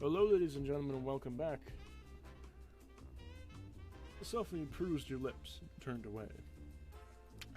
Hello, ladies and gentlemen, and welcome back. Sophie bruised your lips and turned away.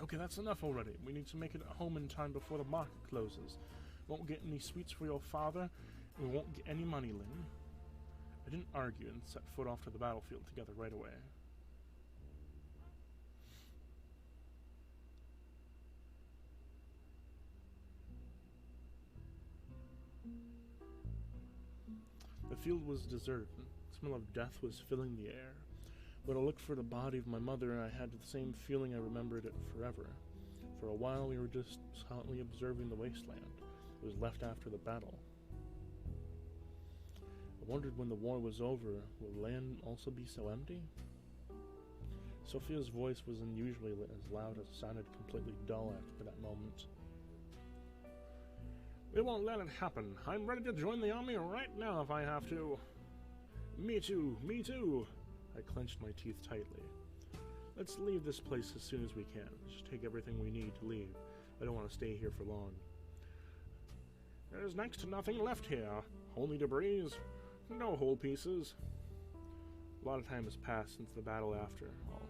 Okay, that's enough already. We need to make it home in time before the market closes. Won't get any sweets for your father, and we won't get any money, Lynn. I didn't argue and set foot off to the battlefield together right away. The field was deserted. The smell of death was filling the air. When I looked for the body of my mother, I had the same feeling. I remembered it forever. For a while, we were just silently observing the wasteland. It was left after the battle. I wondered when the war was over, will the land also be so empty? Sophia's voice was unusually as loud as it sounded completely dull at that moment. We won't let it happen. I'm ready to join the army right now if I have to. Me too, me too. I clenched my teeth tightly. Let's leave this place as soon as we can. Just take everything we need to leave. I don't want to stay here for long. There's next to nothing left here. Only debris. No whole pieces. A lot of time has passed since the battle after all.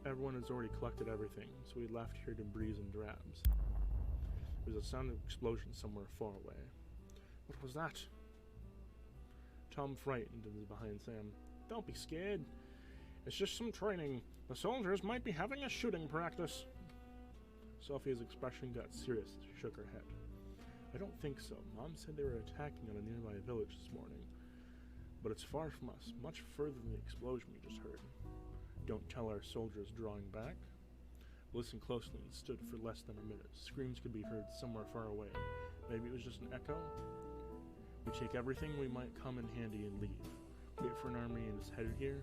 Everyone has already collected everything, so we left here debris and drabs. There was a sound of explosion somewhere far away. What was that? Tom frightened and was behind Sam. Don't be scared. It's just some training. The soldiers might be having a shooting practice. Sophia's expression got serious as she shook her head. I don't think so. Mom said they were attacking on a nearby village this morning. But it's far from us, much further than the explosion we just heard. Don't tell our soldiers drawing back. Listened closely and stood for less than a minute. Screams could be heard somewhere far away. Maybe it was just an echo? We take everything we might come in handy and leave. Wait for an army and it's headed here.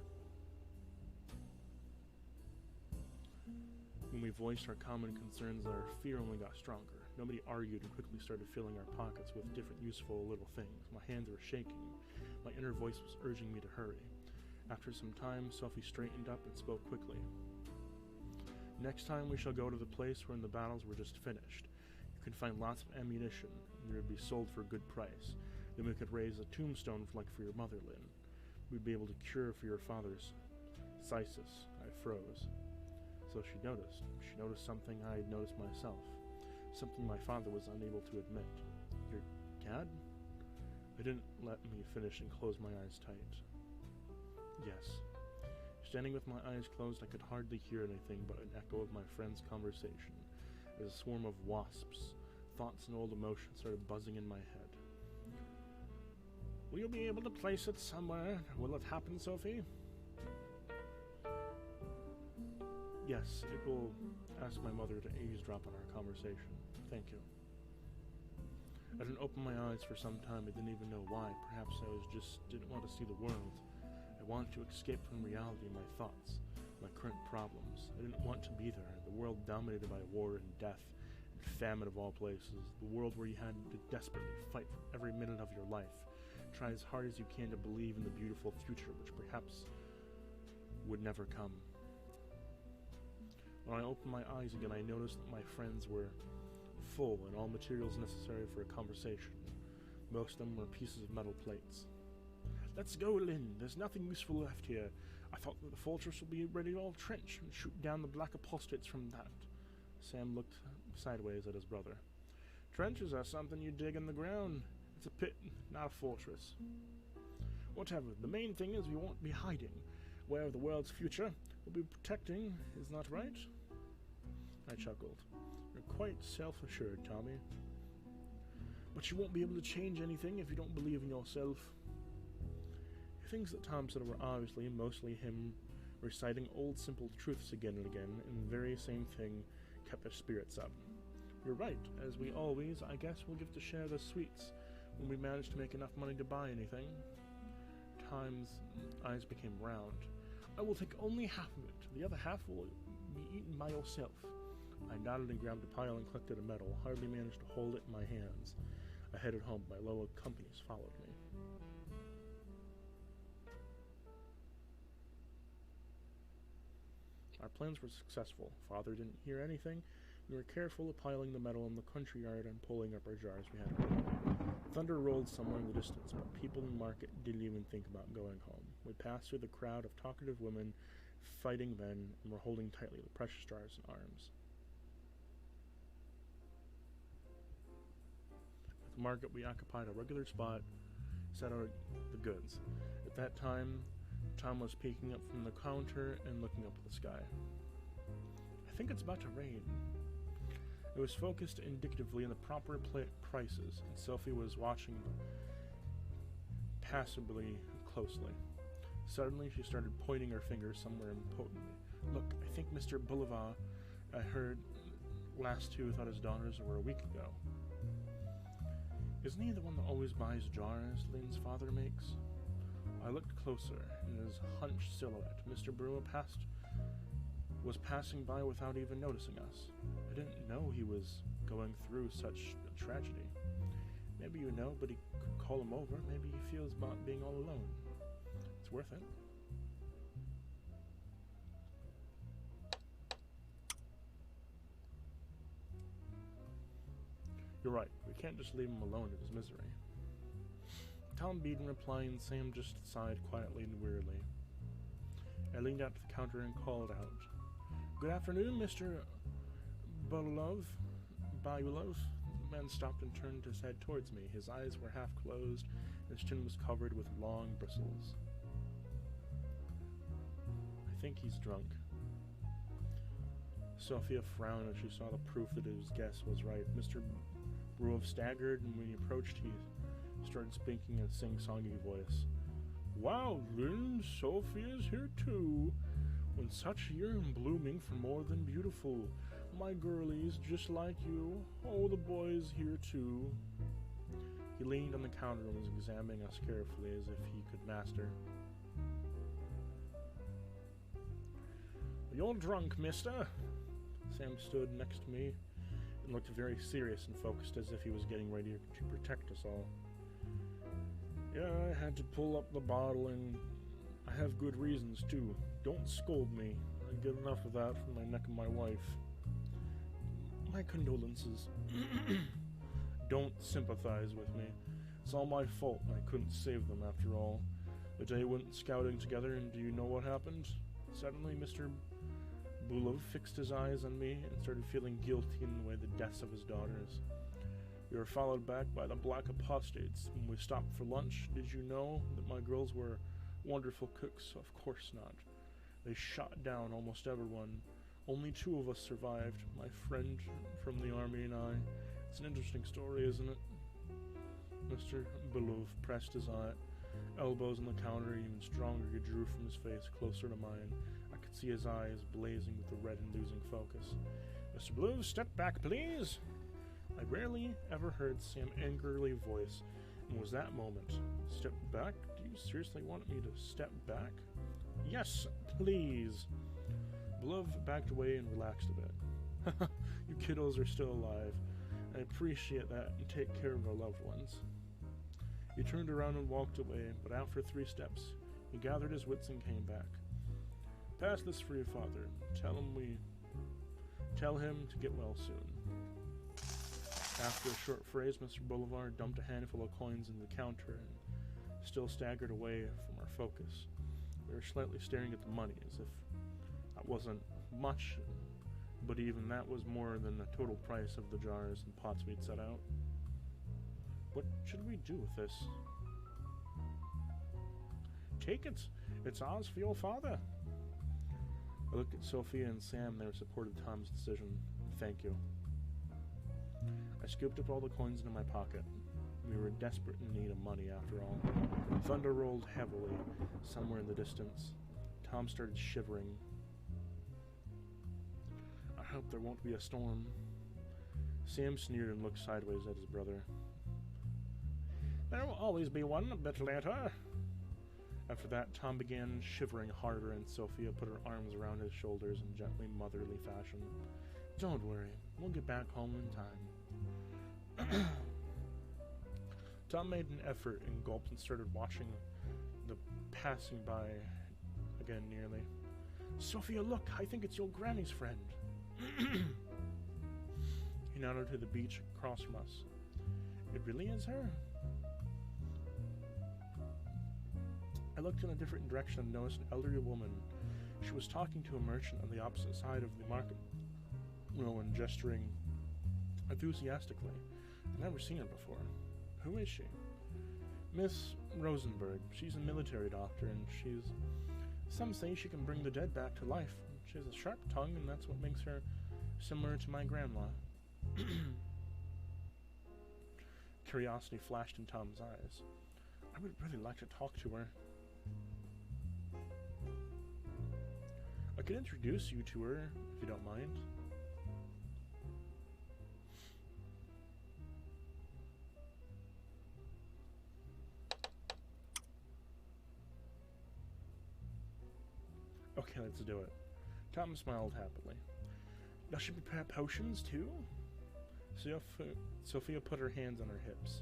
When we voiced our common concerns, our fear only got stronger. Nobody argued and quickly started filling our pockets with different useful little things. My hands were shaking. My inner voice was urging me to hurry. After some time, Sophie straightened up and spoke quickly. Next time we shall go to the place where the battles were just finished. You can find lots of ammunition, and they would be sold for a good price. Then we could raise a tombstone like for your mother, Lynn. We'd be able to cure for your father's phthisis. I froze. So she noticed. She noticed something I had noticed myself. Something my father was unable to admit. Your dad? I didn't let me finish and close my eyes tight. Yes. Standing with my eyes closed, I could hardly hear anything but an echo of my friend's conversation. As a swarm of wasps, thoughts and old emotions started buzzing in my head. Will you be able to place it somewhere? Will it happen, Sophie? Yes, it will. Ask my mother to eavesdrop on our conversation. Thank you. I didn't open my eyes for some time. I didn't even know why. Perhaps I didn't want to see the world. I wanted to escape from reality and my thoughts, my current problems. I didn't want to be there. The world dominated by war and death and famine of all places. The world where you had to desperately fight for every minute of your life. Try as hard as you can to believe in the beautiful future which perhaps would never come. When I opened my eyes again, I noticed that my friends were full and all materials necessary for a conversation. Most of them were pieces of metal plates. Let's go, Lynn. There's nothing useful left here. I thought that the fortress would be ready to all trench and shoot down the black apostates from that. Sam looked sideways at his brother. Trenches are something you dig in the ground. It's a pit, not a fortress. Whatever. The main thing is we won't be hiding. Where the world's future will be protecting, is that right? I chuckled. You're quite self-assured, Tommy. But you won't be able to change anything if you don't believe in yourself. The things that Tom said were obviously mostly him reciting old simple truths again and again, and the very same thing kept their spirits up. You're right. As we always, I guess we'll give to share the sweets when we manage to make enough money to buy anything. Tom's eyes became round. I will take only half of it. The other half will be eaten by yourself. I nodded and grabbed a pile and collected a medal. Hardly managed to hold it in my hands. I headed home. My loyal companies followed me. Our plans were successful. Father didn't hear anything. We were careful of piling the metal in the country yard and pulling up our jars we had. Thunder rolled somewhere in the distance, but people in the market didn't even think about going home. We passed through the crowd of talkative women, fighting men, and were holding tightly the precious jars in arms. At the market, we occupied a regular spot, set out the goods. At that time, Tom was peeking up from the counter and looking up at the sky. I think it's about to rain. It was focused indicatively on the proper prices, and Sophie was watching passably closely. Suddenly, she started pointing her finger somewhere impotently. Look, I think Mr. Boulevard, I heard last two thought his daughters were a week ago. Isn't he the one that always buys jars Lynn's father makes? I looked closer, and his hunched silhouette, Mr. Brewer was passing by without even noticing us. I didn't know he was going through such a tragedy. Maybe you know, but he could call him over. Maybe he feels about being all alone. It's worth it. You're right. We can't just leave him alone in his misery. Tom Beeden replied, and Sam just sighed quietly and wearily. I leaned out to the counter and called out, "Good afternoon, Mr. Bayulov." The man stopped and turned his head towards me. His eyes were half closed, and his chin was covered with long bristles. I think he's drunk. Sophia frowned as she saw the proof that his guess was right. Mr. Brewer staggered, and when he approached, he started speaking in a sing-songy voice. "Wow, Lynn, Sophia's here too. When such a year in blooming for more than beautiful. My girlies, just like you. Oh, the boys here too." He leaned on the counter and was examining us carefully as if he could master. "You're drunk, mister." Sam stood next to me and looked very serious and focused as if he was getting ready to protect us all. "Yeah, I had to pull up the bottle, and I have good reasons too. Don't scold me. I get enough of that from my neck and my wife." "My condolences." "Don't sympathize with me. It's all my fault. I couldn't save them after all. The day went scouting together, and do you know what happened?" Suddenly, Mr. Bulov fixed his eyes on me and started feeling guilty in the way the deaths of his daughters. "We were followed back by the black apostates. When we stopped for lunch, did you know that my girls were wonderful cooks? Of course not. They shot down almost everyone. Only 2 of us survived, my friend from the army and I. It's an interesting story, isn't it?" Mr. Bulov pressed his elbows on the counter, and even stronger he drew from his face closer to mine. I could see his eyes blazing with the red and losing focus. "Mr. Bulov, step back, please." I rarely ever heard Sam angrily voice, and was that moment. "Step back? Do you seriously want me to step back?" "Yes, please." Bulov backed away and relaxed a bit. "You kiddos are still alive. I appreciate that, and take care of our loved ones." He turned around and walked away, but after 3 steps, he gathered his wits and came back. "Pass this for your father. Tell him to get well soon." After a short phrase, Mr. Boulevard dumped a handful of coins into the counter and still staggered away from our focus. We were slightly staring at the money, as if that wasn't much, but even that was more than the total price of the jars and pots we'd set out. What should we do with this? "Take it. It's ours for your father." I looked at Sophia and Sam. They supported Tom's decision. "Thank you." I scooped up all the coins into my pocket. We were desperate in need of money, after all. Thunder rolled heavily somewhere in the distance. Tom started shivering. "I hope there won't be a storm." Sam sneered and looked sideways at his brother. "There will always be one a bit later." After that, Tom began shivering harder, and Sophia put her arms around his shoulders in gently motherly fashion. "Don't worry, we'll get back home in time." Tom made an effort and gulped and started watching the passing by again nearly. "Sophia, look, I think it's your granny's friend." He nodded to the beach across from us. "It really is her?" looked in a different direction and noticed an elderly woman. She was talking to a merchant on the opposite side of the market row and gesturing enthusiastically. I've never seen her before. Who is she? Miss Rosenberg. She's a military doctor, and some say she can bring the dead back to life. She has a sharp tongue, and that's what makes her similar to my grandma. Curiosity flashed in Tom's eyes. I would really like to talk to her. I could introduce you to her, if you don't mind. Okay, let's do it. Tom smiled happily. Does she prepare potions, too? Sophia put her hands on her hips.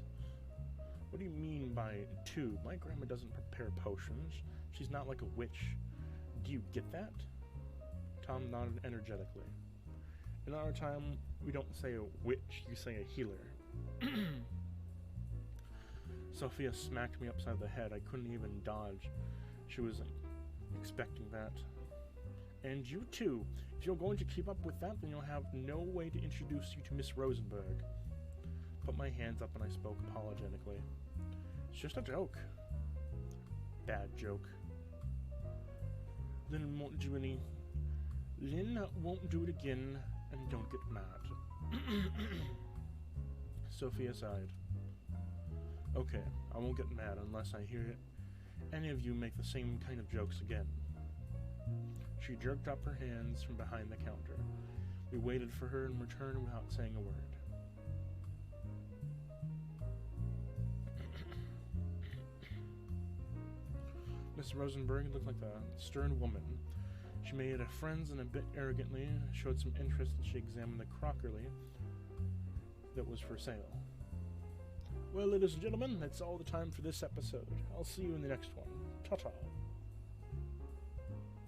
What do you mean by two? My grandma doesn't prepare potions. She's not like a witch. Do you get that? Tom nodded energetically. In our time, we don't say a witch, you say a healer. Sophia smacked me upside the head. I couldn't even dodge. She was expecting that. And you too. If you're going to keep up with that, then you'll have no way to introduce you to Miss Rosenberg. Put my hands up and I spoke apologetically. It's just a joke. Bad joke. Lynn won't do any... Lynn won't do it again, and don't get mad. Sophia sighed. Okay, I won't get mad unless I hear any of you make the same kind of jokes again. She jerked up her hands from behind the counter. We waited for her in return without saying a word. Miss Rosenberg looked like a stern woman. She made friends and a bit arrogantly showed some interest as she examined the crockery that was for sale. Well, ladies and gentlemen, that's all the time for this episode. I'll see you in the next one. Ta-ta.